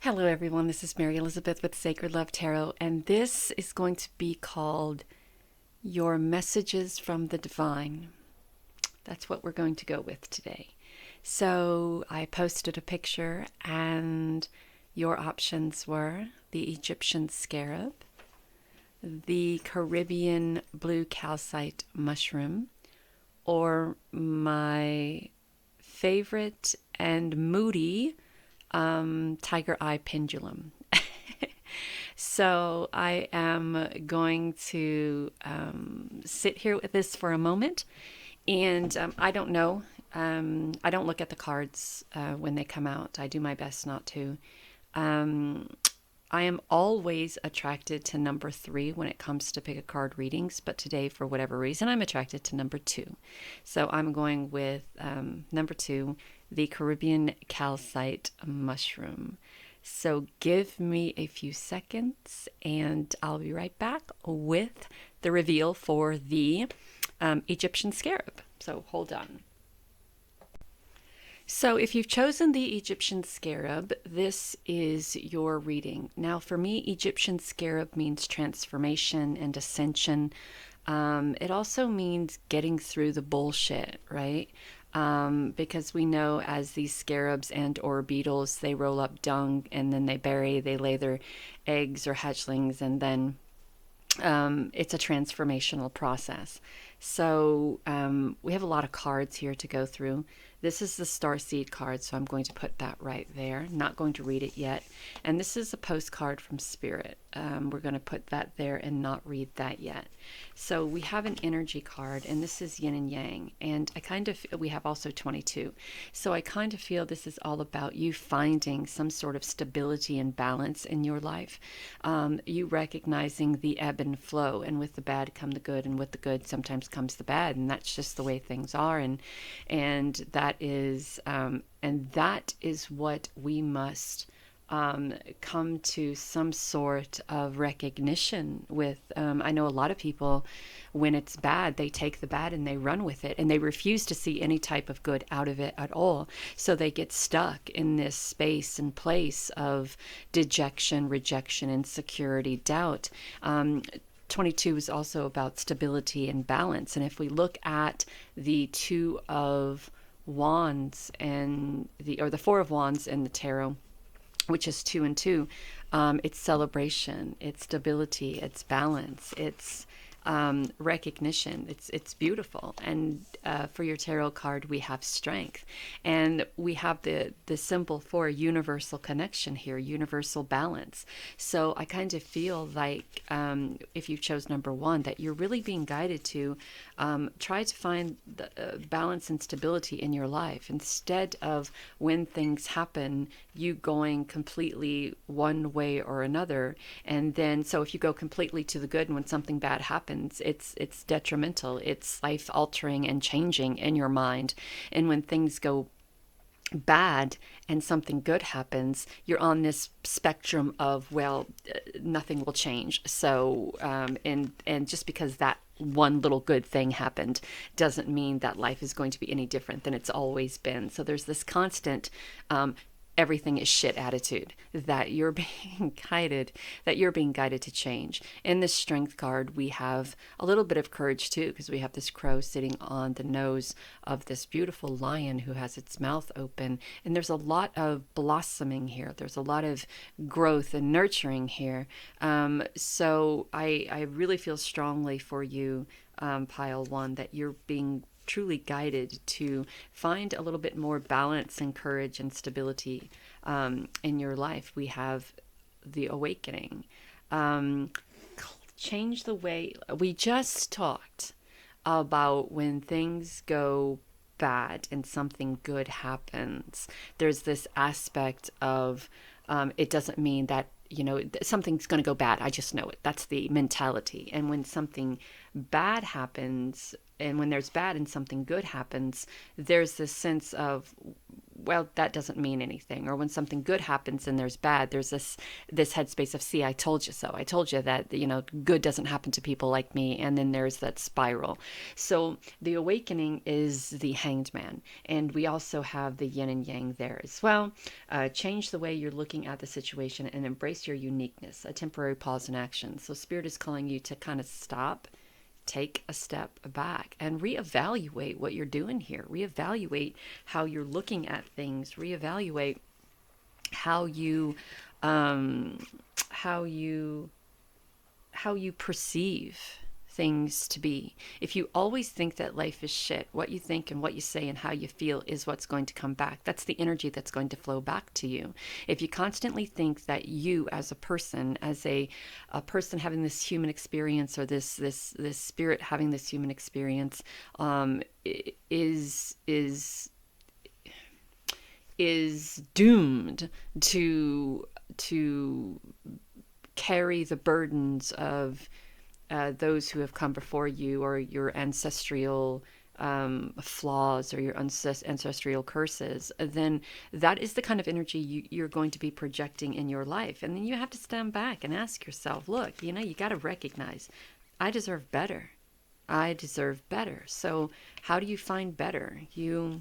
Hello, everyone. This is Mary Elizabeth with Sacred Love Tarot, and this is going to be called Your Messages from the Divine. That's what we're going to go with today. So, I posted a picture, and your options were the Egyptian Scarab, the Caribbean Blue Calcite Mushroom, or my favorite and moody tiger eye pendulum. So I am going to sit here with this for a moment, and I don't know. I don't look at the cards when they come out. I do my best not to. I am always attracted to number 3 when it comes to pick a card readings, but today, for whatever reason, I'm attracted to number 2. So I'm going with number 2, the Caribbean Calcite Mushroom. So give me a few seconds and I'll be right back with the reveal for the Egyptian Scarab. So hold on. So if you've chosen the Egyptian Scarab, this is your reading. Now for me, Egyptian Scarab means transformation and ascension. It also means getting through the bullshit, right? Because we know as these scarabs and or beetles, they roll up dung and then they lay their eggs or hatchlings, and then it's a transformational process. So we have a lot of cards here to go through. This is the Starseed card, so I'm going to put that right there. Not going to read it yet. And this is a postcard from Spirit. We're going to put that there and not read that yet. So we have an energy card, and this is yin and yang. And we have also 22. So I kind of feel this is all about you finding some sort of stability and balance in your life. You recognizing the ebb and flow, and with the bad come the good, and with the good sometimes comes the bad, and that's just the way things are. And that is what we must come to some sort of recognition with. I know a lot of people, when it's bad, they take the bad and they run with it, and they refuse to see any type of good out of it at all. So they get stuck in this space and place of dejection, rejection, insecurity, doubt. 22 is also about stability and balance. And if we look at the Two of Wands and the Four of Wands in the tarot, which is 2 and 2, it's celebration, it's stability, it's balance, it's recognition. It's beautiful. And for your tarot card, we have strength, and we have the symbol for universal connection here, universal balance. So I kind of feel like if you chose number 1, that you're really being guided to try to find the balance and stability in your life, instead of when things happen you going completely one way or another. And then so if you go completely to the good, and when something bad happens, it's detrimental, it's life altering and changing in your mind. And when things go bad and something good happens, you're on this spectrum of, well, nothing will change. So and just because that one little good thing happened doesn't mean that life is going to be any different than it's always been. So there's this constant everything is shit attitude that you're being guided to change. In this strength card, we have a little bit of courage too, because we have this crow sitting on the nose of this beautiful lion who has its mouth open, and there's a lot of blossoming here. There's a lot of growth and nurturing here. So I really feel strongly for you, pile 1, that you're being truly guided to find a little bit more balance and courage and stability in your life. We have the awakening. Change the way we just talked about. When things go bad and something good happens, there's this aspect of it doesn't mean that something's going to go bad. I just know it. That's the mentality. And when something bad happens, and when there's bad and something good happens, there's this sense of, well, that doesn't mean anything. Or when something good happens and there's bad, there's this headspace of, see, I told you so. I told you that, good doesn't happen to people like me. And then there's that spiral. So the awakening is the Hanged Man. And we also have the yin and yang there as well. Change the way you're looking at the situation and embrace your uniqueness, a temporary pause in action. So Spirit is calling you to kind of stop, take a step back, and reevaluate what you're doing here. Reevaluate how you're looking at things. Reevaluate how you how you how you perceive things to be. If you always think that life is shit, what you think and what you say and how you feel is what's going to come back. That's the energy that's going to flow back to you. If you constantly think that you as a person, as a person having this human experience, or this spirit having this human experience, is doomed to carry the burdens of those who have come before you, or your ancestral flaws, or your ancestral curses, then that is the kind of energy you're going to be projecting in your life. And then you have to stand back and ask yourself, look, you got to recognize, I deserve better. I deserve better. So how do you find better? You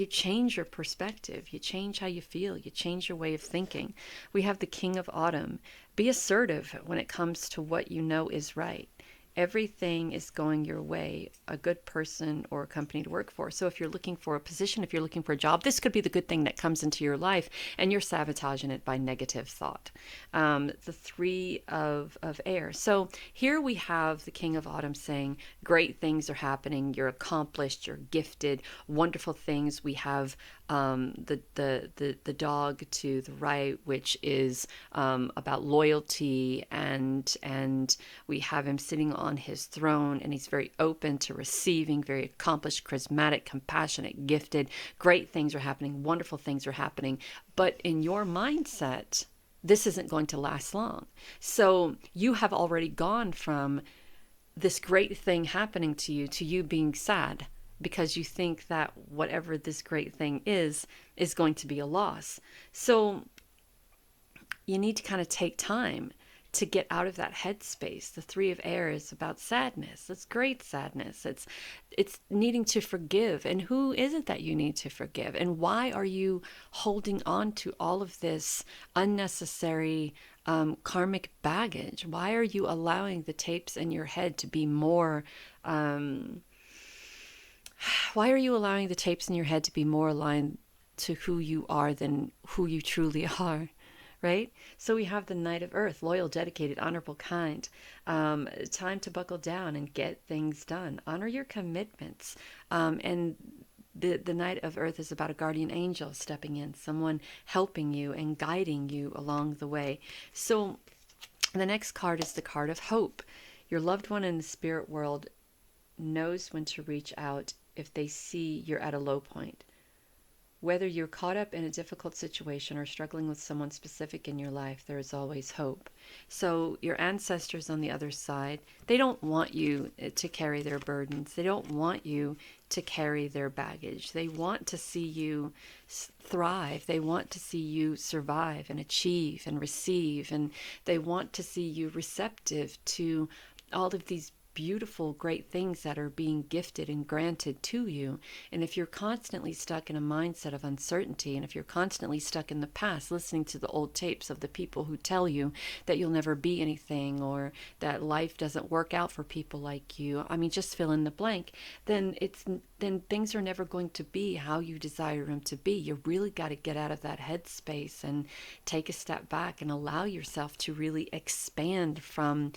change your perspective, you change how you feel, you change your way of thinking. We have the King of Autumn. Be assertive when it comes to what you know is right. Everything is going your way, a good person or a company to work for. So if you're looking for a position, if you're looking for a job, this could be the good thing that comes into your life, and you're sabotaging it by negative thought. The Three of Air. So here we have the King of Autumn saying, great things are happening, you're accomplished, you're gifted, wonderful things. We have the dog to the right, which is about loyalty, and we have him sitting on his throne, and he's very open to receiving, very accomplished, charismatic, compassionate, gifted. Great things are happening, wonderful things are happening. But in your mindset, this isn't going to last long. So you have already gone from this great thing happening to you being sad, because you think that whatever this great thing is going to be a loss. So you need to kind of take time to get out of that headspace. The Three of Air is about sadness. It's great sadness. It's needing to forgive. And who is it that you need to forgive? And why are you holding on to all of this unnecessary karmic baggage? Why are you allowing the tapes in your head to be more why are you allowing the tapes in your head to be more aligned to who you are than who you truly are? Right? So we have the Knight of Earth, loyal, dedicated, honorable, kind. Time to buckle down and get things done. Honor your commitments. And the Knight of Earth is about a guardian angel stepping in, someone helping you and guiding you along the way. So the next card is the card of hope. Your loved one in the spirit world knows when to reach out if they see you're at a low point. Whether you're caught up in a difficult situation or struggling with someone specific in your life, there is always hope. So your ancestors on the other side, they don't want you to carry their burdens. They don't want you to carry their baggage. They want to see you thrive. They want to see you survive and achieve and receive. And they want to see you receptive to all of these beautiful, great things that are being gifted and granted to you. And if you're constantly stuck in a mindset of uncertainty, and if you're constantly stuck in the past, listening to the old tapes of the people who tell you that you'll never be anything, or that life doesn't work out for people like you, I mean, just fill in the blank, then things are never going to be how you desire them to be. You really got to get out of that headspace and take a step back and allow yourself to really expand from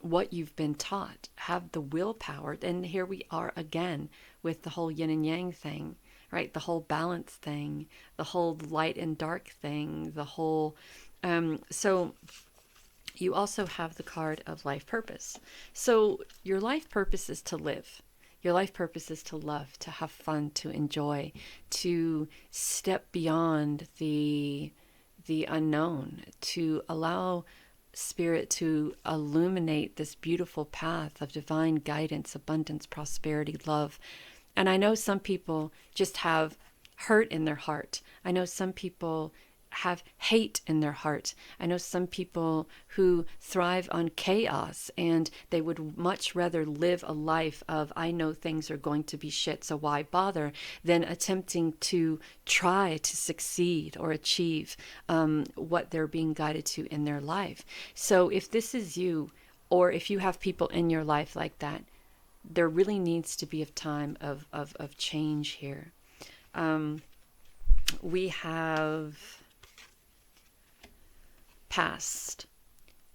what you've been taught. Have the willpower. And here we are again with the whole yin and yang thing, right? The whole balance thing, the whole light and dark thing, the whole so you also have the card of life purpose. So your life purpose is to live. Your life purpose is to love, to have fun, to enjoy, to step beyond the unknown, to allow Spirit to illuminate this beautiful path of divine guidance, abundance, prosperity, love. And I know some people just have hurt in their heart. I know some people have hate in their heart. I know some people who thrive on chaos and they would much rather live a life of, I know things are going to be shit, so why bother, than attempting to try to succeed or achieve what they're being guided to in their life. So if this is you, or if you have people in your life like that, there really needs to be a time of change here. We have past.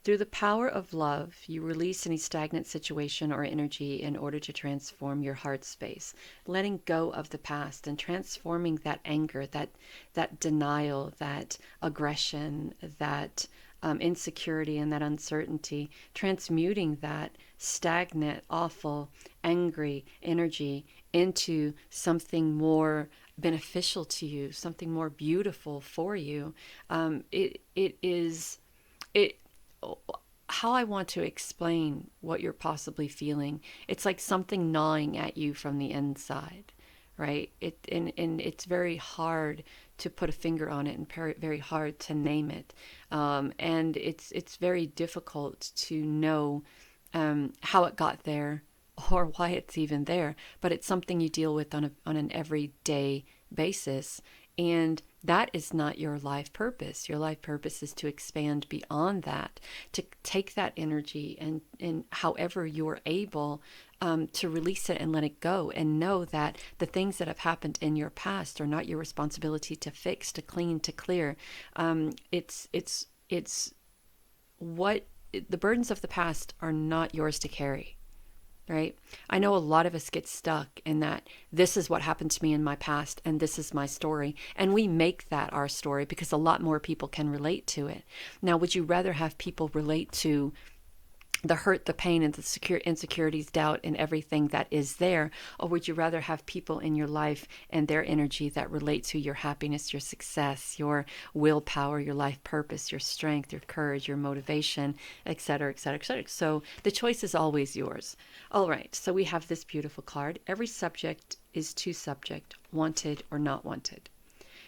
Through the power of love, you release any stagnant situation or energy in order to transform your heart space, letting go of the past and transforming that anger, that denial, that aggression, that insecurity and that uncertainty, transmuting that stagnant, awful, angry energy into something more beneficial to you, something more beautiful for you. It is it how I want to explain what you're possibly feeling. It's like something gnawing at you from the inside, right? And it's very hard to put a finger on it and very hard to name it. And it's very difficult to know how it got there or why it's even there. But it's something you deal with on an everyday basis. And that is not your life purpose. Your life purpose is to expand beyond that, to take that energy and however you're able to release it and let it go, and know that the things that have happened in your past are not your responsibility to fix, to clean, to clear. It's what the burdens of the past are not yours to carry. Right? I know a lot of us get stuck in that this is what happened to me in my past and this is my story. And we make that our story because a lot more people can relate to it. Now, would you rather have people relate to the hurt, the pain, and the insecurities, doubt, and everything that is there? Or would you rather have people in your life and their energy that relate to your happiness, your success, your willpower, your life purpose, your strength, your courage, your motivation, etc., etc., etc.? So the choice is always yours. All right, so we have this beautiful card. Every subject is two subject, wanted or not wanted.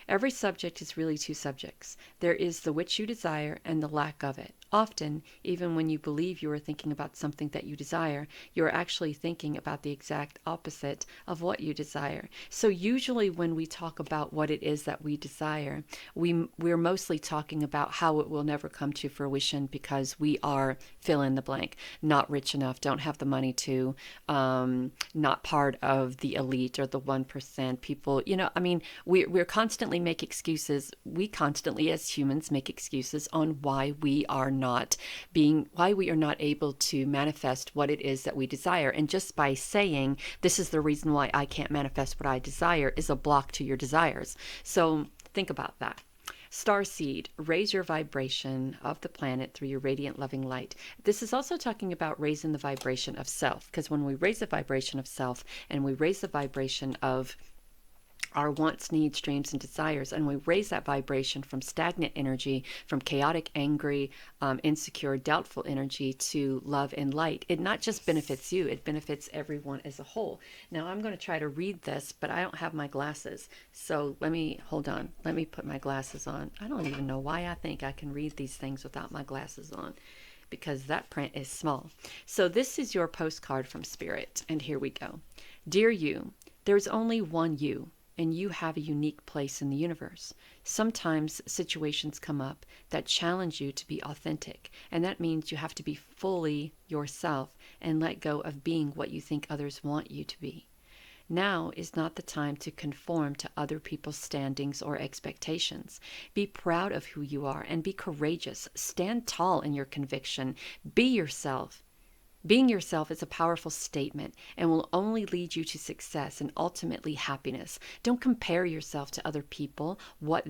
Every subject is really two subjects. There is the which you desire and the lack of it. Often, even when you believe you are thinking about something that you desire, you are actually thinking about the exact opposite of what you desire. So usually when we talk about what it is that we desire, we're mostly talking about how it will never come to fruition because we are fill in the blank, not rich enough, don't have the money to, not part of the elite or the 1% people. I mean, we're constantly make excuses. We constantly as humans make excuses on why we are not able to manifest what it is that we desire. And just by saying this is the reason why I can't manifest what I desire is a block to your desires. So think about that. Starseed, raise your vibration of the planet through your radiant loving light. This is also talking about raising the vibration of self, because when we raise the vibration of self and we raise the vibration of our wants, needs, dreams, and desires, and we raise that vibration from stagnant energy, from chaotic, angry, insecure, doubtful energy to love and light, it not just benefits you, it benefits everyone as a whole. Now I'm going to try to read this, but I don't have my glasses, so hold on, let me put my glasses on. I don't even know why I think I can read these things without my glasses on, because that print is small. So this is your postcard from Spirit, and here we go. Dear you, there's only one you, and you have a unique place in the universe. Sometimes situations come up that challenge you to be authentic, and that means you have to be fully yourself and let go of being what you think others want you to be. Now is not the time to conform to other people's standings or expectations. Be proud of who you are and be courageous. Stand tall in your conviction. Be yourself. Being yourself is a powerful statement and will only lead you to success and ultimately happiness. Don't compare yourself to other people, what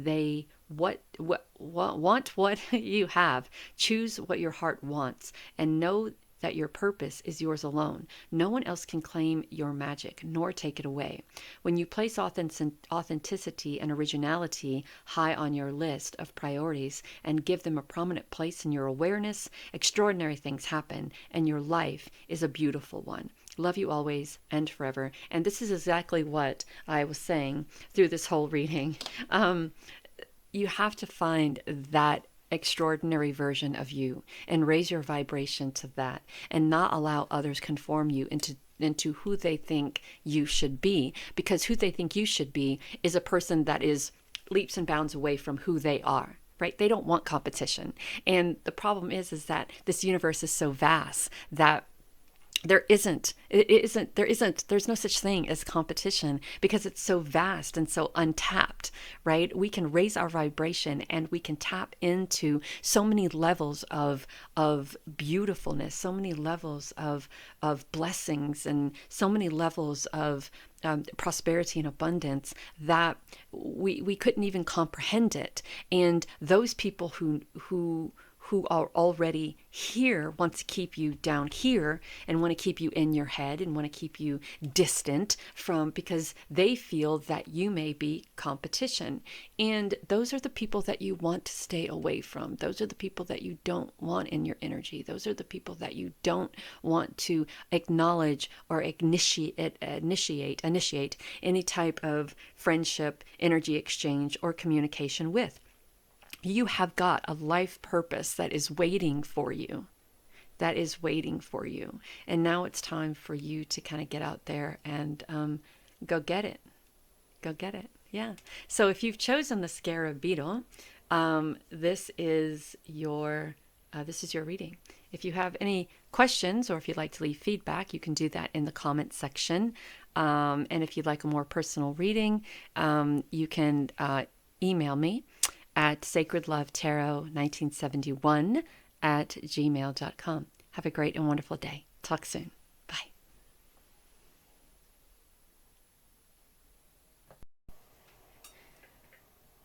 want what you have. Choose what your heart wants and know that your purpose is yours alone. No one else can claim your magic nor take it away. When you place authenticity and originality high on your list of priorities and give them a prominent place in your awareness, extraordinary things happen, and your life is a beautiful one. Love you always and forever. And this is exactly what I was saying through this whole reading. You have to find that extraordinary version of you and raise your vibration to that, and not allow others conform you into who they think you should be, because who they think you should be is a person that is leaps and bounds away from who they are. Right? They don't want competition. And the problem is that this universe is so vast that there's no such thing as competition, because it's so vast and so untapped, right? We can raise our vibration and we can tap into so many levels of beautifulness, so many levels of blessings, and so many levels of prosperity and abundance that we couldn't even comprehend it. And those people who are already here want to keep you down here, and want to keep you in your head, and want to keep you distant from, because they feel that you may be competition. And those are the people that you want to stay away from. Those are the people that you don't want in your energy. Those are the people that you don't want to acknowledge or initiate any type of friendship, energy exchange, or communication with. You have got a life purpose that is waiting for you. That is waiting for you. And now it's time for you to kind of get out there and go get it. Go get it. Yeah. So if you've chosen the Scarab Beetle, this is your reading. If you have any questions, or if you'd like to leave feedback, you can do that in the comment section. And if you'd like a more personal reading, you can email me at sacredlovetarot1971@gmail.com. Have a great and wonderful day. Talk soon. Bye.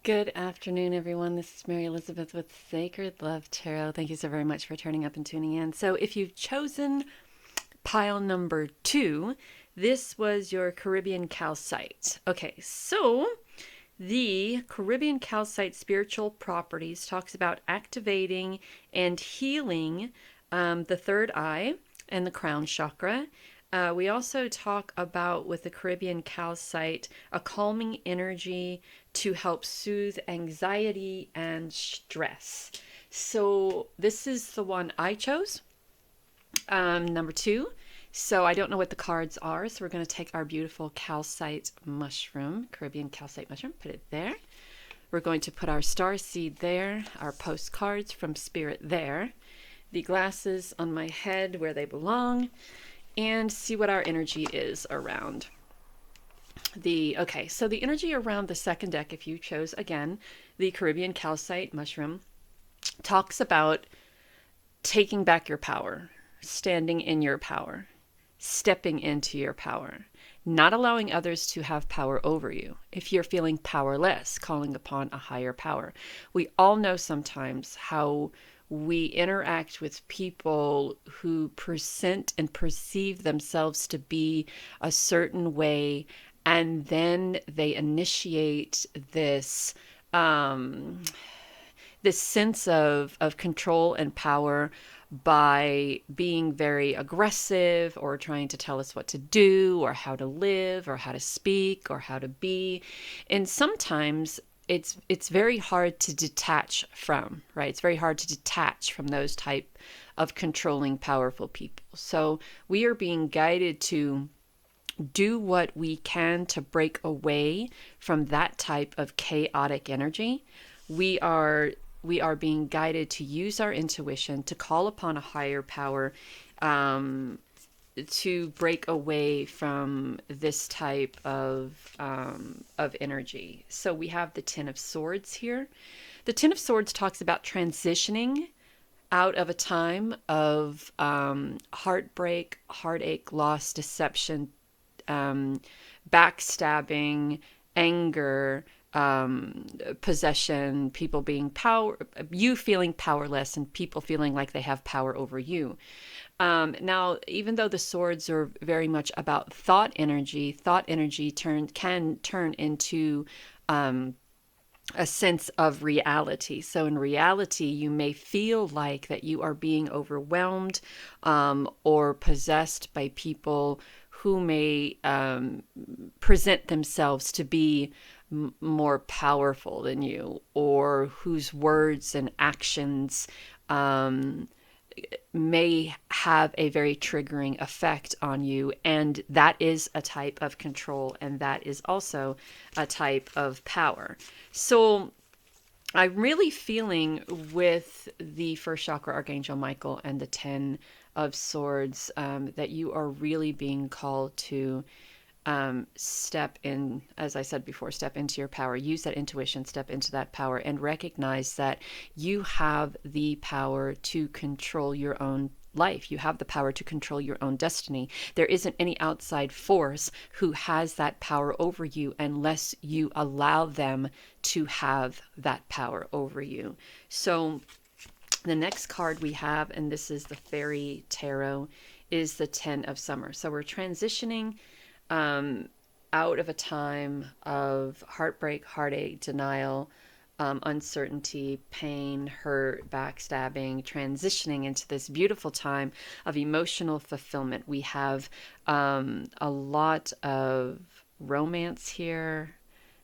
Good afternoon, everyone. This is Mary Elizabeth with Sacred Love Tarot. Thank you so very much for turning up and tuning in. So if you've chosen pile number 2, this was your Caribbean calcite. Okay, so the Caribbean calcite spiritual properties talks about activating and healing the third eye and the crown chakra. We also talk about, with the Caribbean calcite, a calming energy to help soothe anxiety and stress. So this is the one I chose, number 2. So I don't know what the cards are, so we're going to take our beautiful calcite mushroom, Caribbean calcite mushroom, put it there. We're going to put our star seed there, our postcards from Spirit there, the glasses on my head where they belong, and see what our energy is around. So the energy around the second deck, if you chose, again, the Caribbean calcite mushroom, talks about taking back your power, standing in your power, stepping into your power, not allowing others to have power over you. If you're feeling powerless, calling upon a higher power. We all know sometimes how we interact with people who present and perceive themselves to be a certain way, and then they initiate this this sense of control and power by being very aggressive, or trying to tell us what to do, or how to live, or how to speak, or how to be. And sometimes it's very hard to detach from, right? It's very hard to detach from those type of controlling, powerful people. So we are being guided to do what we can to break away from that type of chaotic energy. We are being guided to use our intuition, to call upon a higher power, to break away from this type of energy. So we have the Ten of Swords here. The Ten of Swords talks about transitioning out of a time of heartbreak, heartache, loss, deception, backstabbing, anger, possession, people being you feeling powerless, and people feeling like they have power over you. Now, even though the swords are very much about thought energy can turn into a sense of reality. So in reality, you may feel like that you are being overwhelmed or possessed by people who may present themselves to be more powerful than you, or whose words and actions may have a very triggering effect on you. And that is a type of control, and that is also a type of power. So I'm really feeling with the first chakra Archangel Michael and the 10 of Swords that you are really being called to step in, as I said before, step into your power, use that intuition, step into that power, and recognize that you have the power to control your own life. You have the power to control your own destiny. There isn't any outside force who has that power over you unless you allow them to have that power over you. So the next card we have, and this is the Fairy Tarot, is the 10 of Summer. So we're transitioning out of a time of heartbreak, heartache, denial, uncertainty, pain, hurt, backstabbing, transitioning into this beautiful time of emotional fulfillment. We have a lot of romance here.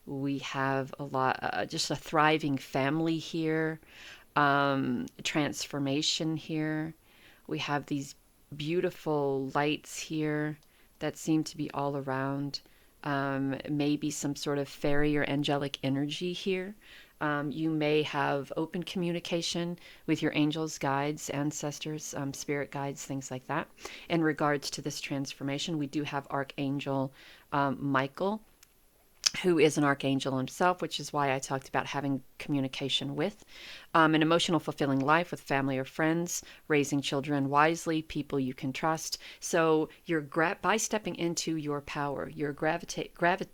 We have a lot, just a thriving family here, transformation here. We have these beautiful lights here that seem to be all around. Maybe some sort of fairy or angelic energy here. You may have open communication with your angels, guides, ancestors, spirit guides, things like that. In regards to this transformation, we do have Archangel Michael, who is an archangel himself, which is why I talked about having communication with. An emotional fulfilling life with family or friends, raising children wisely, people you can trust. So you're by stepping into your power, you're gravitating. Is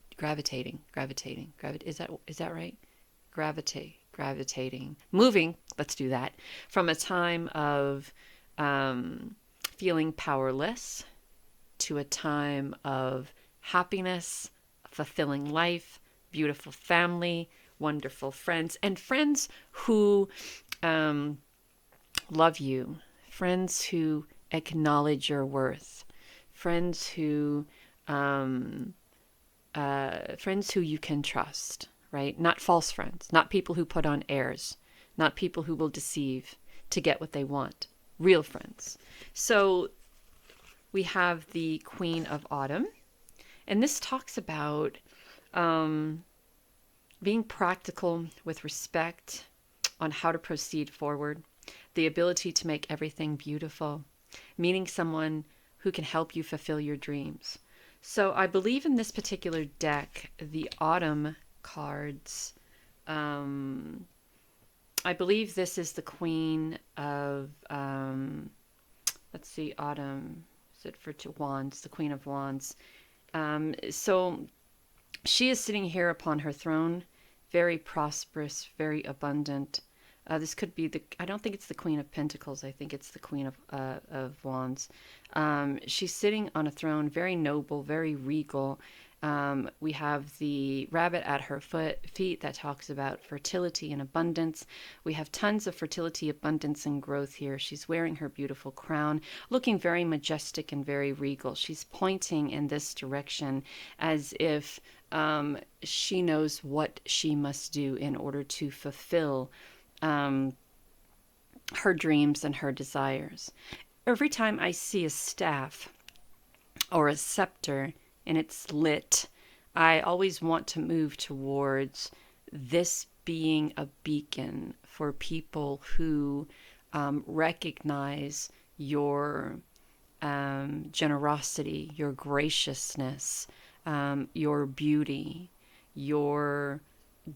that right? Gravitating, moving. Let's do that. From a time of feeling powerless to a time of happiness, fulfilling life, beautiful family, wonderful friends, and friends who love you, friends who acknowledge your worth, friends who you can trust, right? Not false friends, not people who put on airs, not people who will deceive to get what they want. Real friends. So we have the Queen of Autumn. And this talks about being practical with respect on how to proceed forward, the ability to make everything beautiful, meeting someone who can help you fulfill your dreams. So I believe in this particular deck, the Autumn cards, I believe this is the Queen of, let's see, Autumn, is it for Wands, the Queen of Wands. So she is sitting here upon her throne, very prosperous, very abundant. This could be I don't think it's the Queen of Pentacles. I think it's the Queen of Wands. She's sitting on a throne, very noble, very regal. We have the rabbit at her feet that talks about fertility and abundance. We have tons of fertility, abundance, and growth here. She's wearing her beautiful crown, looking very majestic and very regal. She's pointing in this direction as if she knows what she must do in order to fulfill her dreams and her desires. Every time I see a staff or a scepter and it's lit, I always want to move towards this being a beacon for people who recognize your generosity, your graciousness, your beauty, your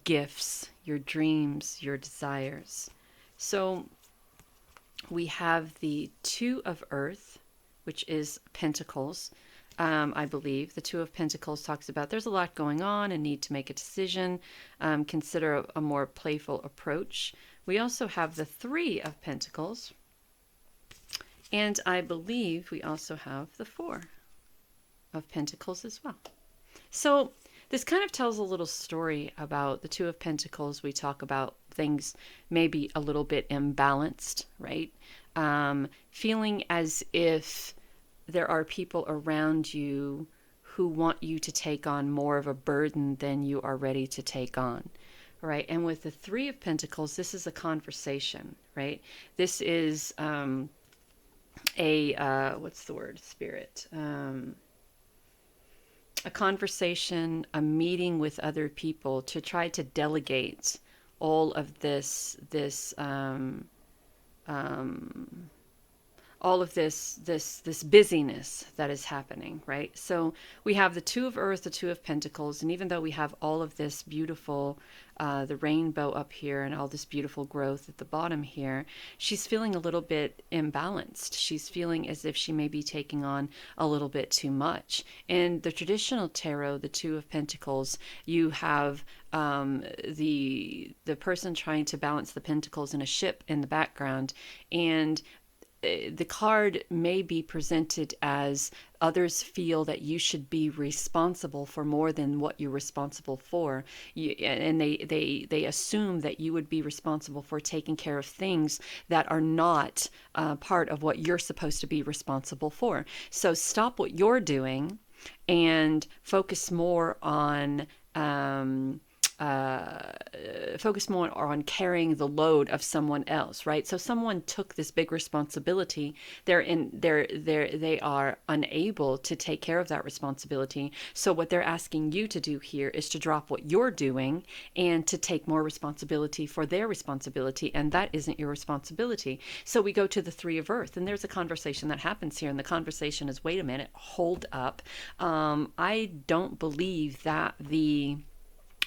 gifts, your dreams, your desires. So we have the Two of Earth, which is Pentacles. I believe. The Two of Pentacles talks about there's a lot going on, a need to make a decision, consider a more playful approach. We also have the Three of Pentacles, and I believe we also have the Four of Pentacles as well. So this kind of tells a little story about the Two of Pentacles. We talk about things maybe a little bit imbalanced, right? Feeling as if there are people around you who want you to take on more of a burden than you are ready to take on, right? And with the Three of Pentacles, this is a conversation, right? This is what's the word, Spirit? A conversation, a meeting with other people to try to delegate all of this busyness that is happening, right? So we have the Two of Earth, the Two of Pentacles, and even though we have all of this beautiful, the rainbow up here and all this beautiful growth at the bottom here, she's feeling a little bit imbalanced. She's feeling as if she may be taking on a little bit too much. In the traditional tarot, the Two of Pentacles, you have the person trying to balance the pentacles in a ship in the background, and the card may be presented as others feel that you should be responsible for more than what you're responsible for. And they assume that you would be responsible for taking care of things that are not part of what you're supposed to be responsible for. So stop what you're doing and focus more on carrying the load of someone else, right? So someone took this big responsibility. They are unable to take care of that responsibility. So what they're asking you to do here is to drop what you're doing and to take more responsibility for their responsibility, and that isn't your responsibility. So we go to the Three of Earth, and there's a conversation that happens here, and the conversation is, wait a minute, hold up. I don't believe that the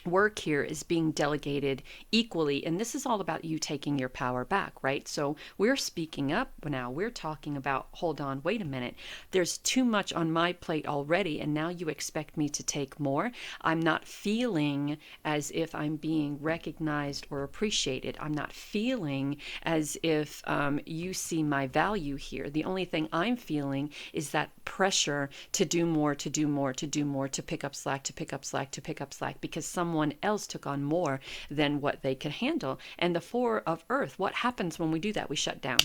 work here is being delegated equally, and this is all about you taking your power back, right? So we're speaking up now. We're talking about, hold on, wait a minute, there's too much on my plate already, and now you expect me to take more. I'm not feeling as if I'm being recognized or appreciated. I'm not feeling as if you see my value here. The only thing I'm feeling is that pressure to do more, to do more, to do more, to pick up slack, to pick up slack, to pick up slack, because someone else took on more than what they could handle. And the Four of Earth, what happens when we do that? We shut down.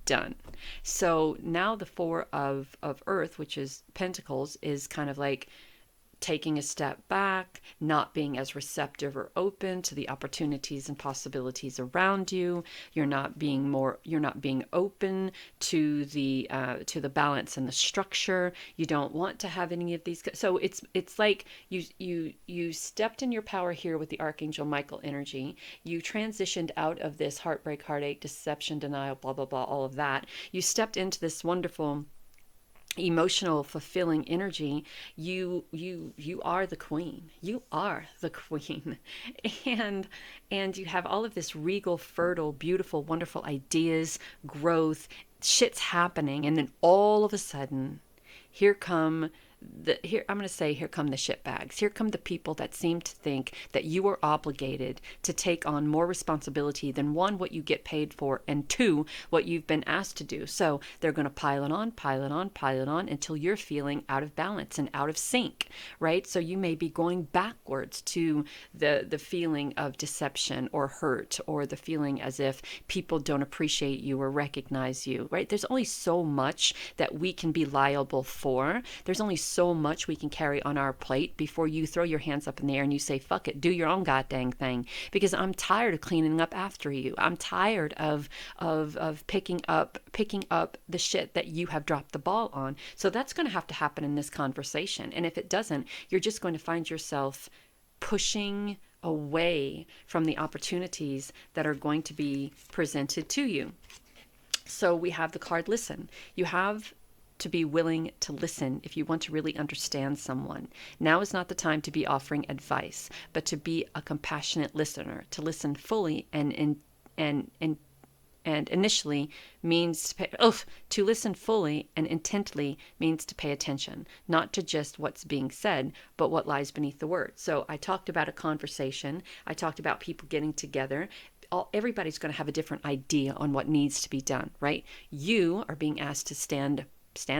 Done. So now the Four of Earth, which is Pentacles, is kind of like taking a step back, not being as receptive or open to the opportunities and possibilities around you. You're not being open to the balance and the structure. You don't want to have any of these. So it's like you stepped in your power here with the Archangel Michael energy. You transitioned out of this heartbreak, heartache, deception, denial, blah blah blah, all of that. You stepped into this wonderful emotional fulfilling energy. You are the queen. You are the queen. And you have all of this regal, fertile, beautiful, wonderful ideas, growth, shit's happening, and then all of a sudden here come here come the shitbags. Here come the people that seem to think that you are obligated to take on more responsibility than, one, what you get paid for, and two, what you've been asked to do. So they're going to pile it on until you're feeling out of balance and out of sync, right? So you may be going backwards to the feeling of deception or hurt, or the feeling as if people don't appreciate you or recognize you, right? There's only so much that we can be liable for. There's only so much we can carry on our plate before you throw your hands up in the air and you say, fuck it, do your own goddamn thing, because I'm tired of cleaning up after you. I'm tired of picking up the shit that you have dropped the ball on. So that's going to have to happen in this conversation. And if it doesn't, you're just going to find yourself pushing away from the opportunities that are going to be presented to you. So we have the card listen. You have to be willing to listen if you want to really understand someone. Now is not the time to be offering advice, but to be a compassionate listener, to listen fully and And initially means to listen fully and intently means to pay attention, not to just what's being said, but what lies beneath the word. So I talked about a conversation. I talked about people getting together. Everybody's going to have a different idea on what needs to be done, right? You are being asked to stand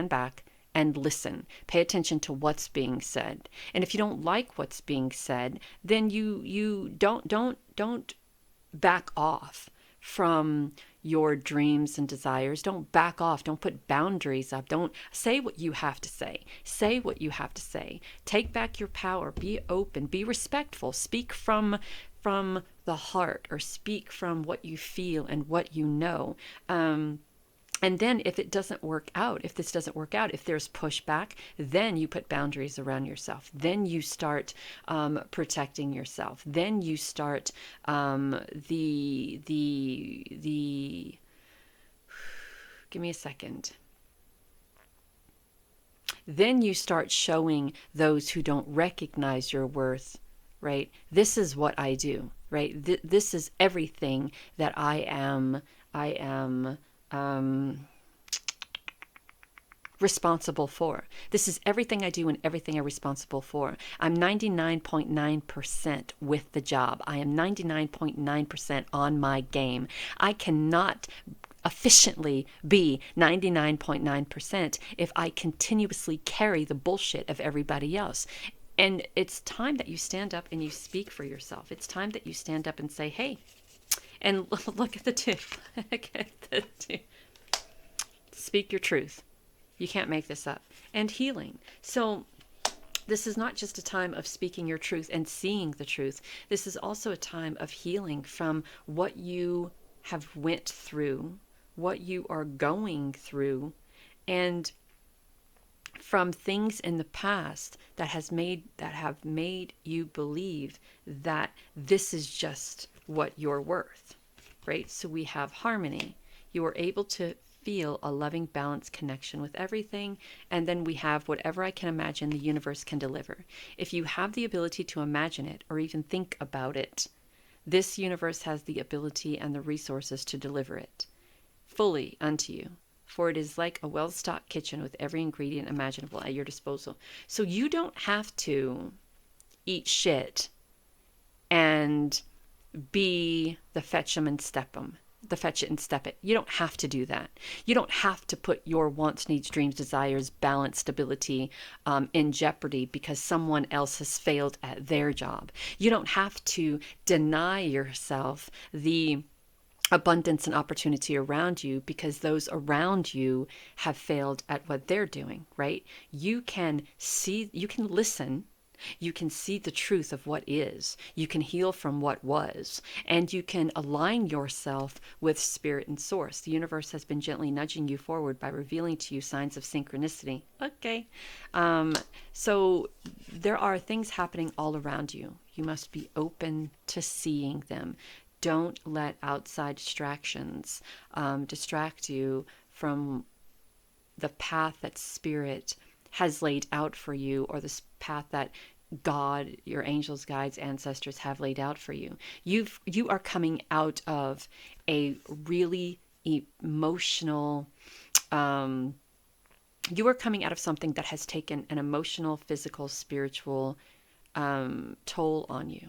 back and listen. Pay attention to what's being said. And if you don't like what's being said, then you don't back off from your dreams and desires. Don't back off. Don't put boundaries up. Don't say what you have to say. Say what you have to say. Take back your power. Be open. Be respectful. Speak from the heart, or speak from what you feel and what you know. And then if it doesn't work out, if this doesn't work out, if there's pushback, then you put boundaries around yourself. Then you start protecting yourself. Then you start the give me a second. Then you start showing those who don't recognize your worth, right? This is what I do, right? This is everything that I am responsible for. This is everything I do and everything I'm responsible for. I'm 99.9% with the job. I am 99.9% on my game. I cannot efficiently be 99.9% if I continuously carry the bullshit of everybody else. And it's time that you stand up and you speak for yourself. It's time that you stand up and say, hey, and look at the two. Look at the two. Speak your truth. You can't make this up. And healing. So this is not just a time of speaking your truth and seeing the truth. This is also a time of healing from what you have went through, what you are going through, and from things in the past that have made you believe that this is just what you're worth, right? So we have harmony. You are able to feel a loving, balanced connection with everything. And then we have whatever I can imagine the universe can deliver. If you have the ability to imagine it or even think about it, this universe has the ability and the resources to deliver it fully unto you. For it is like a well-stocked kitchen with every ingredient imaginable at your disposal. So you don't have to eat shit and be the fetch 'em and step 'em. The fetch it and step it. You don't have to do that. You don't have to put your wants, needs, dreams, desires, balance, stability in jeopardy because someone else has failed at their job. You don't have to deny yourself the abundance and opportunity around you because those around you have failed at what they're doing, right? You can see, you can listen. You can see the truth of what is. You can heal from what was. And you can align yourself with spirit and source. The universe has been gently nudging you forward by revealing to you signs of synchronicity. Okay. So there are things happening all around you. You must be open to seeing them. Don't let outside distractions distract you from the path that spirit has laid out for you, or this path that God, your angels, guides, ancestors have laid out for you. You are coming out of a really emotional, you are coming out of something that has taken an emotional, physical, spiritual toll on you.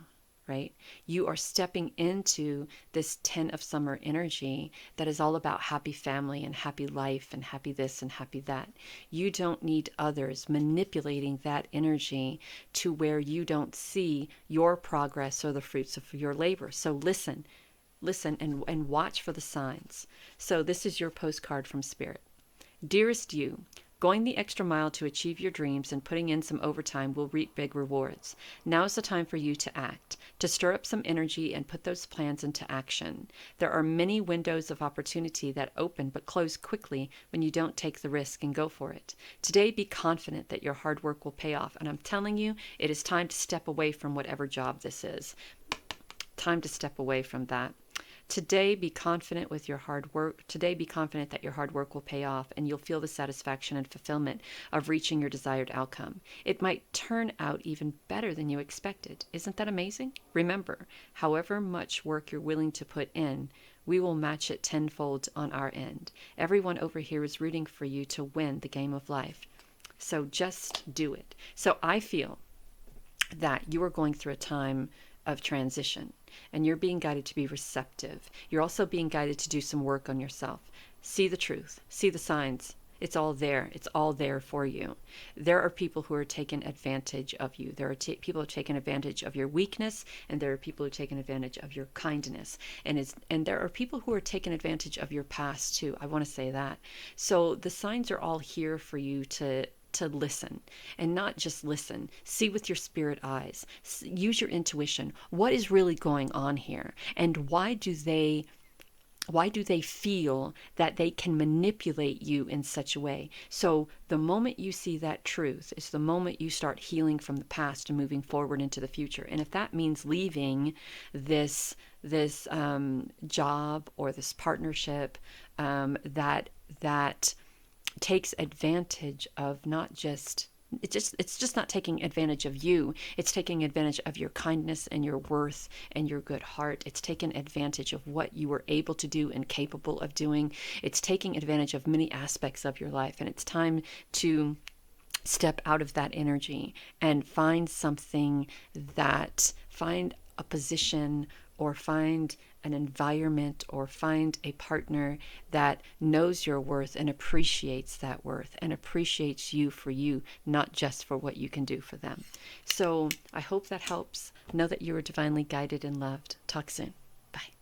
Right? You are stepping into this 10 of summer energy that is all about happy family and happy life and happy this and happy that. You don't need others manipulating that energy to where you don't see your progress or the fruits of your labor. So listen and watch for the signs. So this is your postcard from Spirit. Dearest you, going the extra mile to achieve your dreams and putting in some overtime will reap big rewards. Now is the time for you to act, to stir up some energy and put those plans into action. There are many windows of opportunity that open but close quickly when you don't take the risk and go for it. Today, be confident that your hard work will pay off. And I'm telling you, it is time to step away from whatever job this is. Time to step away from that. Today, be confident with your hard work. Today, be confident that your hard work will pay off and you'll feel the satisfaction and fulfillment of reaching your desired outcome. It might turn out even better than you expected. Isn't that amazing? Remember, however much work you're willing to put in we will match it tenfold on our end. Everyone over here is rooting for you to win the game of life. So just do it. So I feel that you are going through a time of transition and you're being guided to be receptive. You're also being guided to do some work on yourself. See the truth, see the signs. It's all there. It's all there for you. There are people who are taking advantage of you. There are people who are taking advantage of your weakness, and there are people who are taking advantage of your kindness. And there are people who are taking advantage of your past too. I want to say that. So the signs are all here for you to listen, and not just listen. See with your spirit eyes. Use your intuition. What is really going on here? And why do they feel that they can manipulate you in such a way? So the moment you see that truth is the moment you start healing from the past and moving forward into the future. And if that means leaving this job or this partnership that takes advantage of not just it's just not taking advantage of you. It's taking advantage of your kindness and your worth and your good heart. It's taking advantage of what you were able to do and capable of doing. It's taking advantage of many aspects of your life. And it's time to step out of that energy and find a position, or find an environment, or find a partner that knows your worth and appreciates that worth and appreciates you for you, not just for what you can do for them. So I hope that helps. Know that you are divinely guided and loved. Talk soon. Bye.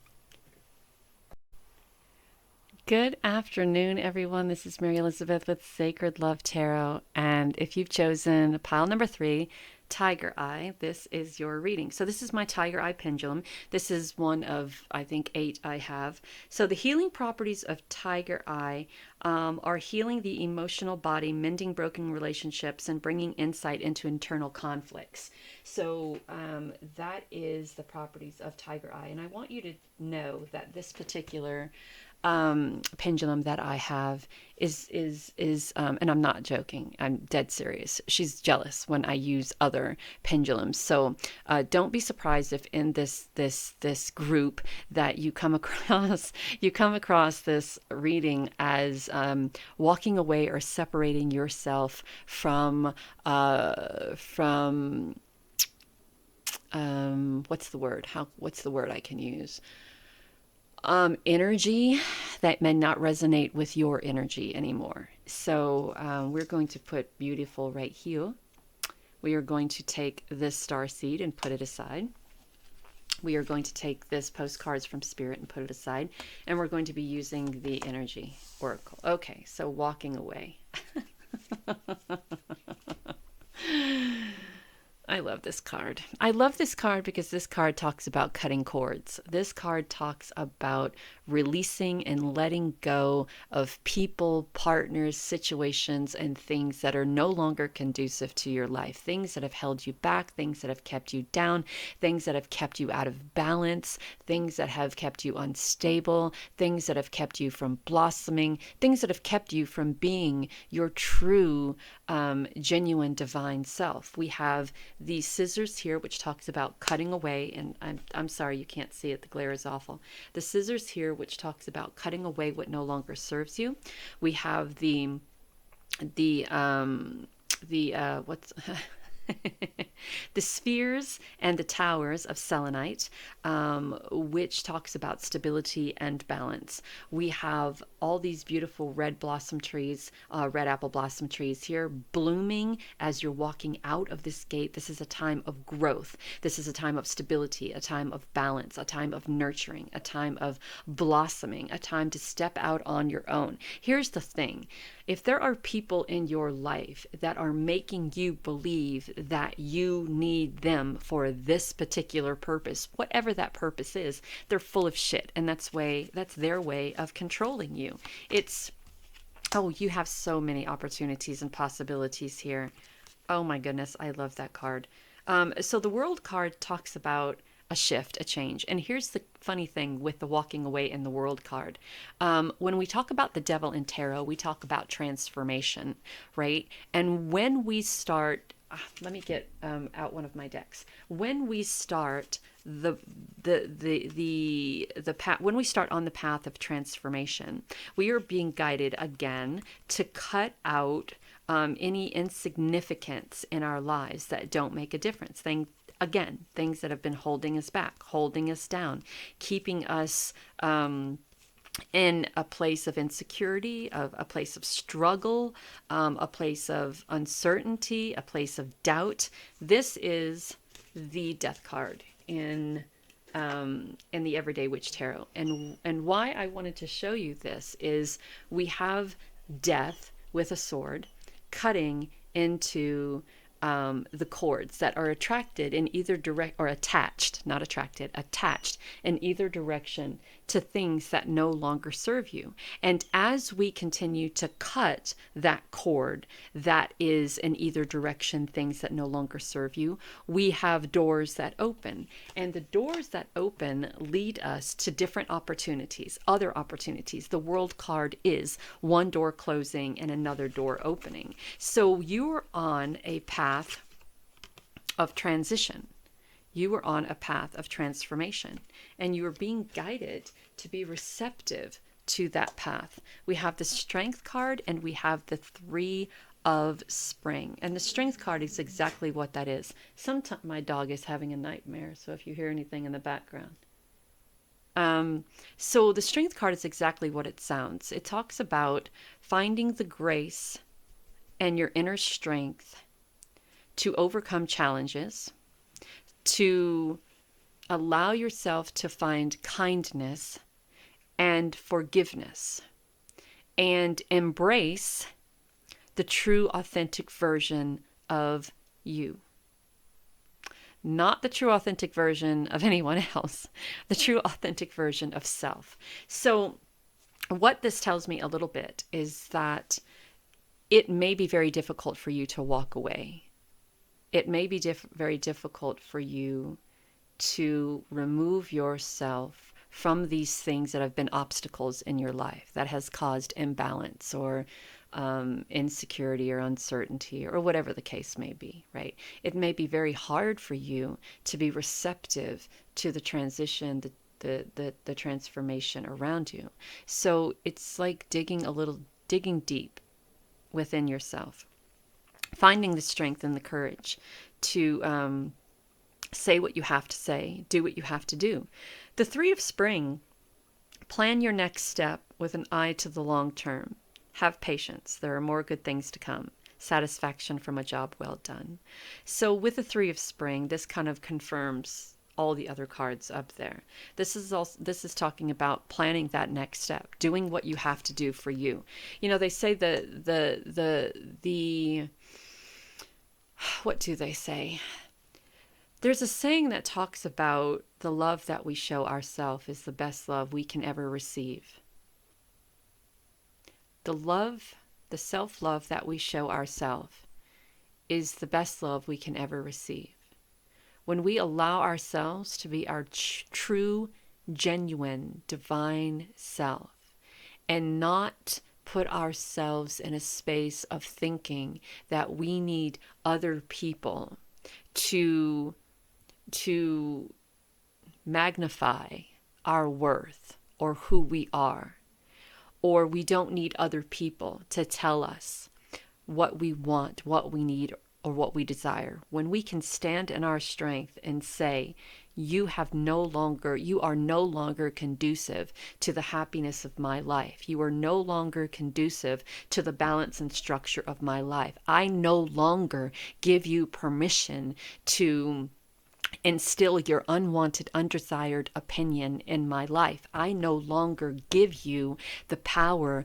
Good afternoon, everyone. This is Mary Elizabeth with Sacred Love Tarot. And if you've chosen pile number 3, Tiger Eye, this is your reading. So this is my Tiger Eye pendulum. This is one of, I think, 8 I have. So the healing properties of Tiger Eye are healing the emotional body, mending broken relationships, and bringing insight into internal conflicts. So that is the properties of Tiger Eye. And I want you to know that this particular pendulum that I have is and I'm not joking, I'm dead serious. She's jealous when I use other pendulums. So don't be surprised if in this group that you come across this reading as walking away or separating yourself from what's the word I can use? Energy that may not resonate with your energy anymore. So we're going to put beautiful right here. We are going to take this star seed and put it aside. We are going to take this postcards from Spirit and put it aside. And we're going to be using the energy oracle. Okay, so walking away. I love this card. I love this card because this card talks about cutting cords. This card talks about releasing and letting go of people, partners, situations, and things that are no longer conducive to your life. Things that have held you back, things that have kept you down, things that have kept you out of balance, things that have kept you unstable, things that have kept you from blossoming, things that have kept you from being your true, genuine, divine self. We have these scissors here, which talks about cutting away, and I'm sorry you can't see it, the glare is awful. The scissors here, which talks about cutting away what no longer serves you. We have the what's the spheres and the towers of selenite, which talks about stability and balance. We have all these beautiful red blossom trees, red apple blossom trees here blooming as you're walking out of this gate. This is a time of growth. This is a time of stability, a time of balance, a time of nurturing, a time of blossoming, a time to step out on your own. Here's the thing. If there are people in your life that are making you believe that you need them for this particular purpose, whatever that purpose is, they're full of shit. And that's their way of controlling you. Oh, you have so many opportunities and possibilities here. Oh my goodness, I love that card. So the World card talks about a shift, a change. And here's the funny thing with the walking away in the World card. When we talk about the devil in tarot, we talk about transformation, right? And when we start, let me get out one of my decks. When we start the path. When we start on the path of transformation, we are being guided again to cut out any insignificance in our lives that don't make a difference. Things that have been holding us back, holding us down, keeping us in a place of insecurity, of a place of struggle, a place of uncertainty, a place of doubt. This is the Death card in the Everyday Witch Tarot, and why I wanted to show you this is we have Death with a sword cutting into the cords that are attracted in either direct, or attached, not attracted, attached in either direction to things that no longer serve you. And as we continue to cut that cord that is in either direction, things that no longer serve you, we have doors that open. And the doors that open lead us to different opportunities, other opportunities. The World card is one door closing and another door opening. So you're on a path of transition. You are on a path of transformation, and you are being guided to be receptive to that path. We have the Strength card and we have the Three of Spring. And the Strength card is exactly what that is. Sometimes my dog is having a nightmare, so if you hear anything in the background. So the Strength card is exactly what it sounds. It talks about finding the grace and your inner strength to overcome challenges, to allow yourself to find kindness and forgiveness, and embrace the true, authentic version of you. Not the true, authentic version of anyone else, the true, authentic version of self. So what this tells me a little bit is that it may be very difficult for you to walk away. It may be very difficult for you to remove yourself from these things that have been obstacles in your life, that has caused imbalance or insecurity or uncertainty or whatever the case may be, right? It may be very hard for you to be receptive to the transition, the transformation around you. So it's like digging deep within yourself, finding the strength and the courage to say what you have to say, do what you have to do. The Three of Spring, plan your next step with an eye to the long term. Have patience. There are more good things to come. Satisfaction from a job well done. So with the Three of Spring, this kind of confirms all the other cards up there. This is talking about planning that next step, doing what you have to do for you. You know, they say what do they say? There's a saying that talks about the love that we show ourselves is the best love we can ever receive. The self-love that we show ourselves is the best love we can ever receive. When we allow ourselves to be our true, genuine, divine self, and not put ourselves in a space of thinking that we need other people to magnify our worth or who we are, or we don't need other people to tell us what we want, what we need, or what we desire. When we can stand in our strength and say, you are no longer conducive to the happiness of my life. You are no longer conducive to the balance and structure of my life. I no longer give you permission to instill your unwanted, undesired opinion in my life. I no longer give you the power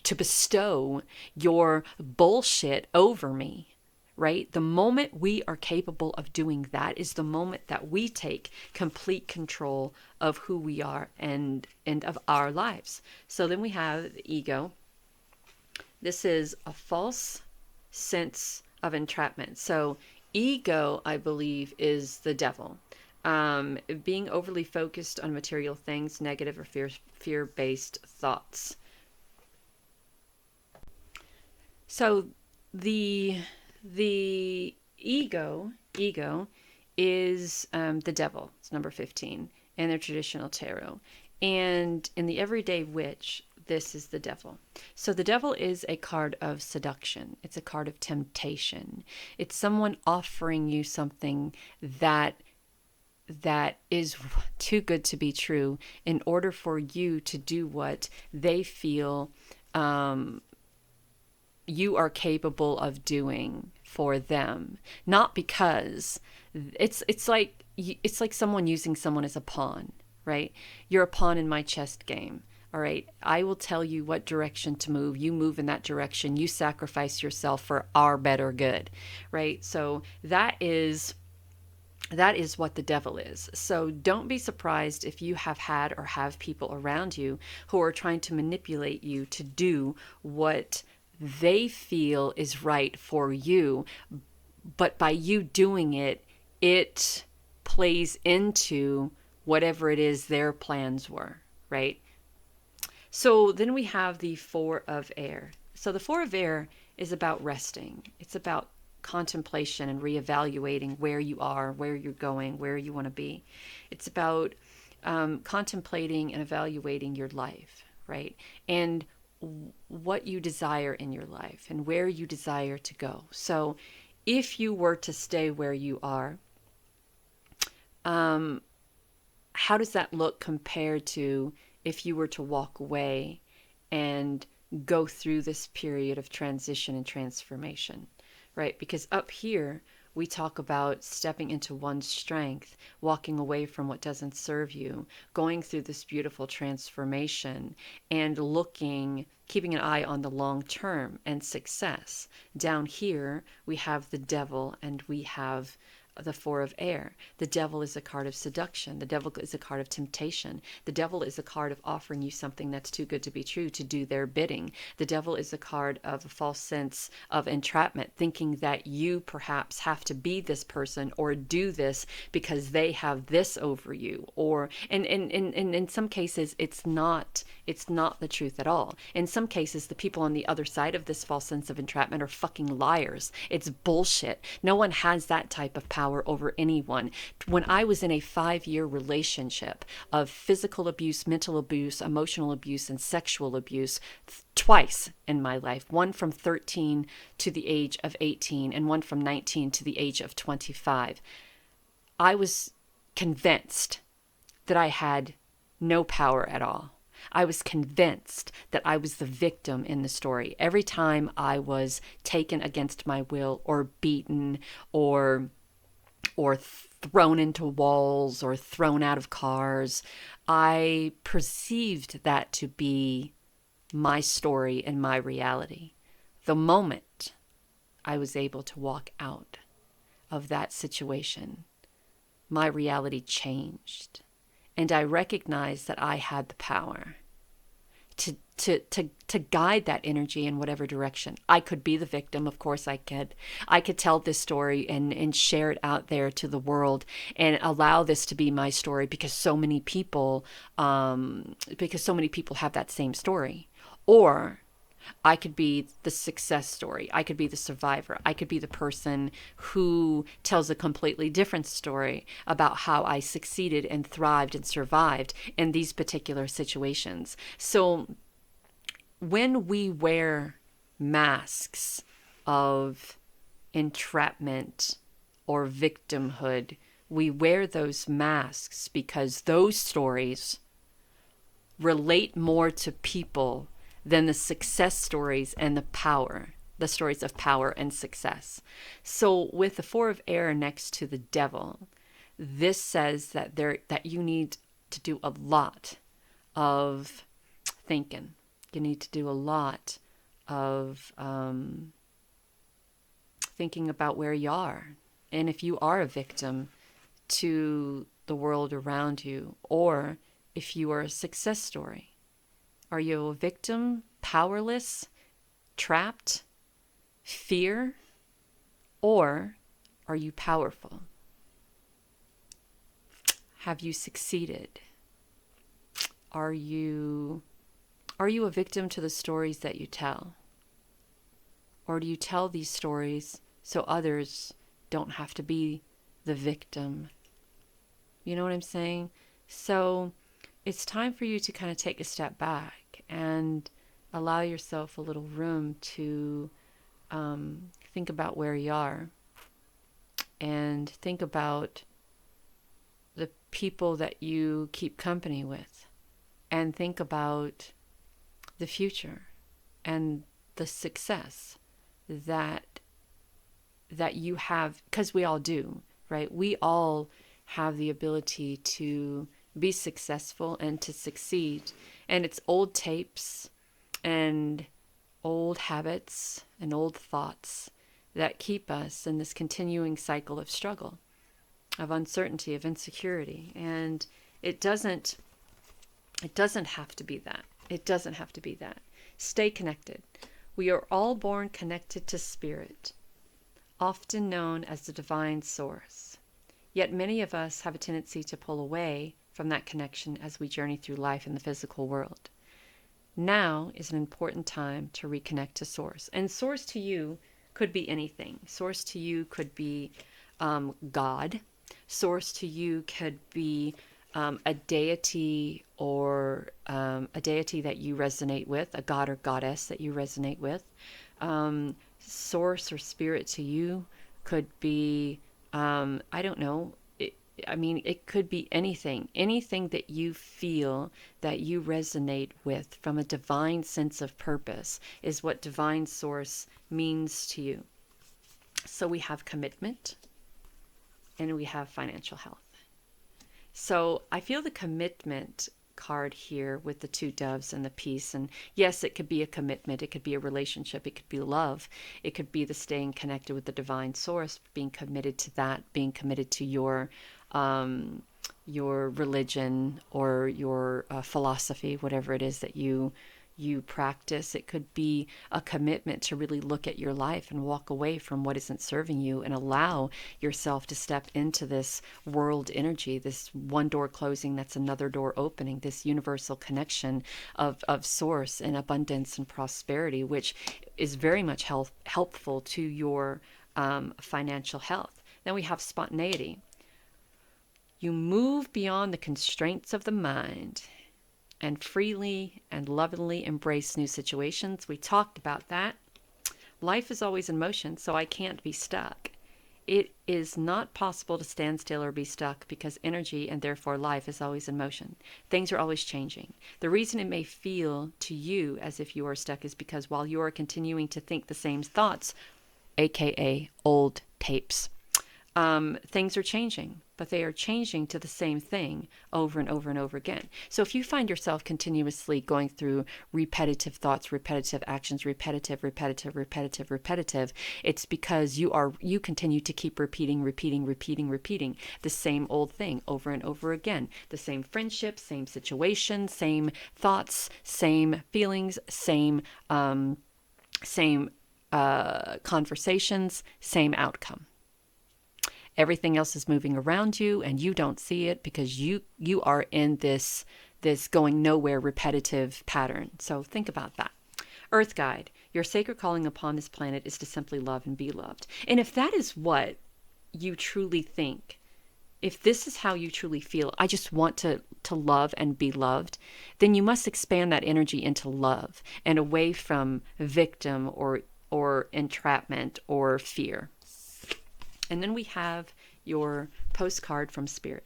to bestow your bullshit over me. Right? The moment we are capable of doing that is the moment that we take complete control of who we are and of our lives. So then we have the ego. This is a false sense of entrapment. So ego, I believe, is the devil. Being overly focused on material things, negative or fear-based thoughts. So the ego is the devil. It's number 15 in the traditional tarot. And in the everyday witch, this is the devil. So the devil is a card of seduction. It's a card of temptation. It's someone offering you something that is too good to be true in order for you to do what they feel you are capable of doing for them. Not because it's like someone using someone as a pawn, right? You're a pawn in my chess game. All right, I will tell you what direction to move. You move in that direction. You sacrifice yourself for our better good, right? So that is what the devil is. So don't be surprised if you have had or have people around you who are trying to manipulate you to do what they feel is right for you. But by you doing it, it plays into whatever it is their plans were, right? So then we have the Four of Air. So the Four of Air is about resting. It's about contemplation and reevaluating where you are, where you're going, where you want to be. It's about contemplating and evaluating your life, right? And what you desire in your life and where you desire to go. So if you were to stay where you are, how does that look compared to if you were to walk away and go through this period of transition and transformation, right? Because up here, we talk about stepping into one's strength, walking away from what doesn't serve you, going through this beautiful transformation, and keeping an eye on the long term and success. Down here, we have the devil and we have the Four of Air. The devil is a card of seduction. The devil is a card of temptation. The devil is a card of offering you something that's too good to be true to do their bidding. The devil is a card of a false sense of entrapment, thinking that you perhaps have to be this person or do this because they have this over you. Or and in some cases it's not the truth at all. In some cases, the people on the other side of this false sense of entrapment are fucking liars. It's bullshit. No one has that type of power over anyone. When I was in a 5-year relationship of physical abuse, mental abuse, emotional abuse, and sexual abuse, twice in my life, one from 13 to the age of 18 and one from 19 to the age of 25, I was convinced that I had no power at all. I was convinced that I was the victim in the story. Every time I was taken against my will or beaten or thrown into walls or thrown out of cars, I perceived that to be my story and my reality. The moment I was able to walk out of that situation, my reality changed. And I recognized that I had the power to guide that energy in whatever direction. I could be the victim, of course I could. I could tell this story and share it out there to the world and allow this to be my story because so many people have that same story. Or I could be the success story. I could be the survivor. I could be the person who tells a completely different story about how I succeeded and thrived and survived in these particular situations. So when we wear masks of entrapment or victimhood, we wear those masks because those stories relate more to people than the success stories and the stories of power and success. So with the Four of Air next to the devil, this says that you need to do a lot of thinking. You need to do a lot of thinking about where you are. And if you are a victim to the world around you, or if you are a success story. Are you a victim, powerless, trapped, fear, or are you powerful? Have you succeeded? Are you a victim to the stories that you tell? Or do you tell these stories so others don't have to be the victim. You know what I'm saying? So it's time for you to kind of take a step back and allow yourself a little room to think about where you are, and think about the people that you keep company with, and think about the future and the success that you have, because we all do, right? We all have the ability to be successful and to succeed. And it's old tapes and old habits and old thoughts that keep us in this continuing cycle of struggle, of uncertainty, of insecurity. And it doesn't have to be that. It doesn't have to be that. Stay connected. We are all born connected to spirit, often known as the divine source. Yet many of us have a tendency to pull away from that connection as we journey through life in the physical world. Now is an important time to reconnect to source. And source to you could be anything. Source to you could be God. Source to you could be a deity, or a deity that you resonate with, a god or goddess that you resonate with. Source or spirit to you could be, I don't know, it could be anything that you feel that you resonate with from a divine sense of purpose is what divine source means to you. So we have commitment and we have financial health. So I feel the commitment card here with the two doves and the peace. And yes, it could be a commitment. It could be a relationship. It could be love. It could be the staying connected with the divine source, being committed to that, being committed to your religion or your philosophy, whatever it is that you practice. It could be a commitment to really look at your life and walk away from what isn't serving you and allow yourself to step into this world energy, this one door closing, that's another door opening, this universal connection of source and abundance and prosperity, which is very much helpful to your financial health. Then we have spontaneity. You move beyond the constraints of the mind and freely and lovingly embrace new situations. We talked about that. Life is always in motion, so I can't be stuck. It is not possible to stand still or be stuck, because energy and therefore life is always in motion. Things are always changing. The reason it may feel to you as if you are stuck is because while you are continuing to think the same thoughts, aka old tapes, things are changing, but they are changing to the same thing over and over and over again. So if you find yourself continuously going through repetitive thoughts, repetitive actions, repetitive, it's because you continue to keep repeating the same old thing over and over again. The same friendship, same situation, same thoughts, same feelings, same conversations, same outcome. Everything else is moving around you and you don't see it because you are in this going nowhere repetitive pattern. So think about that. Earth Guide, your sacred calling upon this planet is to simply love and be loved. And if that is what you truly think, if this is how you truly feel, I just want to love and be loved, then you must expand that energy into love and away from victim or entrapment or fear. And then we have your postcard from Spirit.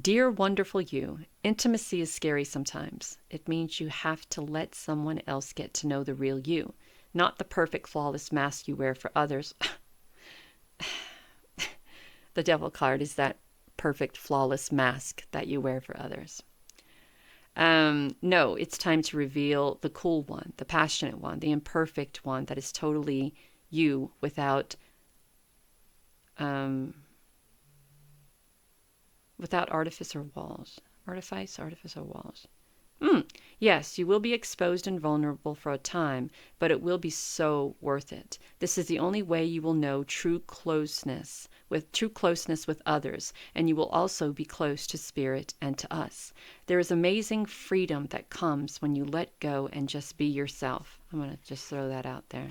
Dear wonderful you, intimacy is scary sometimes. It means you have to let someone else get to know the real you, not the perfect, flawless mask you wear for others. The devil card is that perfect, flawless mask that you wear for others. No, it's time to reveal the cool one, the passionate one, the imperfect one that is totally you without artifice or walls. Artifice or walls. Yes, you will be exposed and vulnerable for a time, but it will be so worth it. This is the only way you will know true closeness with others, and you will also be close to Spirit and to us. There is amazing freedom that comes when you let go and just be yourself. I'm going to just throw that out there.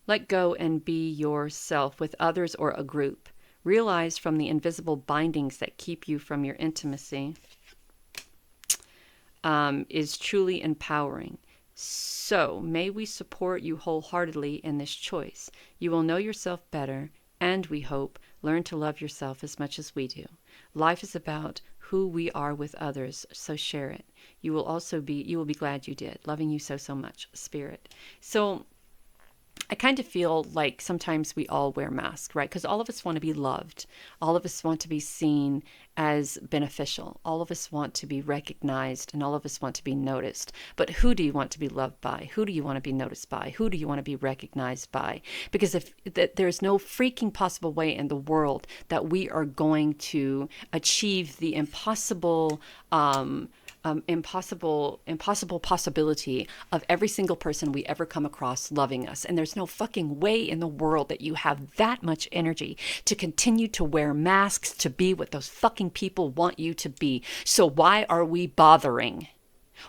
Let go and be yourself with others or a group. Realize from the invisible bindings that keep you from your intimacy is truly empowering. So, may we support you wholeheartedly in this choice. You will know yourself better, and we hope, learn to love yourself as much as we do. Life is about who we are with others, so share it. You will be glad you did. Loving you so much, Spirit. So, I kind of feel like sometimes we all wear masks, right? Because all of us want to be loved. All of us want to be seen as beneficial. All of us want to be recognized, and all of us want to be noticed. But who do you want to be loved by? Who do you want to be noticed by? Who do you want to be recognized by? Because if there's no freaking possible way in the world that we are going to achieve the impossible possibility of every single person we ever come across loving us. And there's no fucking way in the world that you have that much energy to continue to wear masks to be what those fucking people want you to be. So why are we bothering?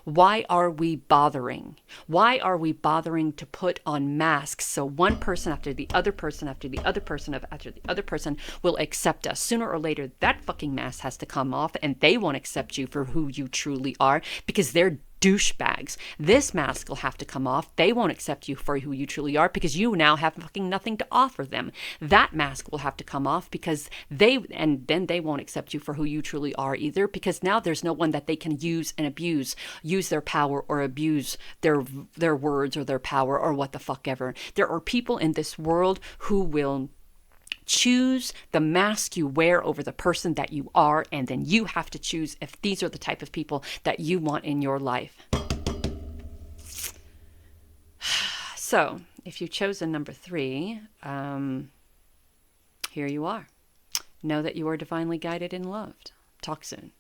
Why are we bothering? Why are we bothering to put on masks so one person after the other person after the other person after the other person will accept us? Sooner or later, that fucking mask has to come off, and they won't accept you for who you truly are because they're douchebags. This mask will have to come off. They won't accept you for who you truly are because you now have fucking nothing to offer them. That mask will have to come off because then they won't accept you for who you truly are either, because now there's no one that they can use and abuse, use their power or abuse their words or their power or what the fuck ever. There are people in this world who will choose the mask you wear over the person that you are, and then you have to choose if these are the type of people that you want in your life. So, if you've chosen number 3, here you are. Know that you are divinely guided and loved. Talk soon.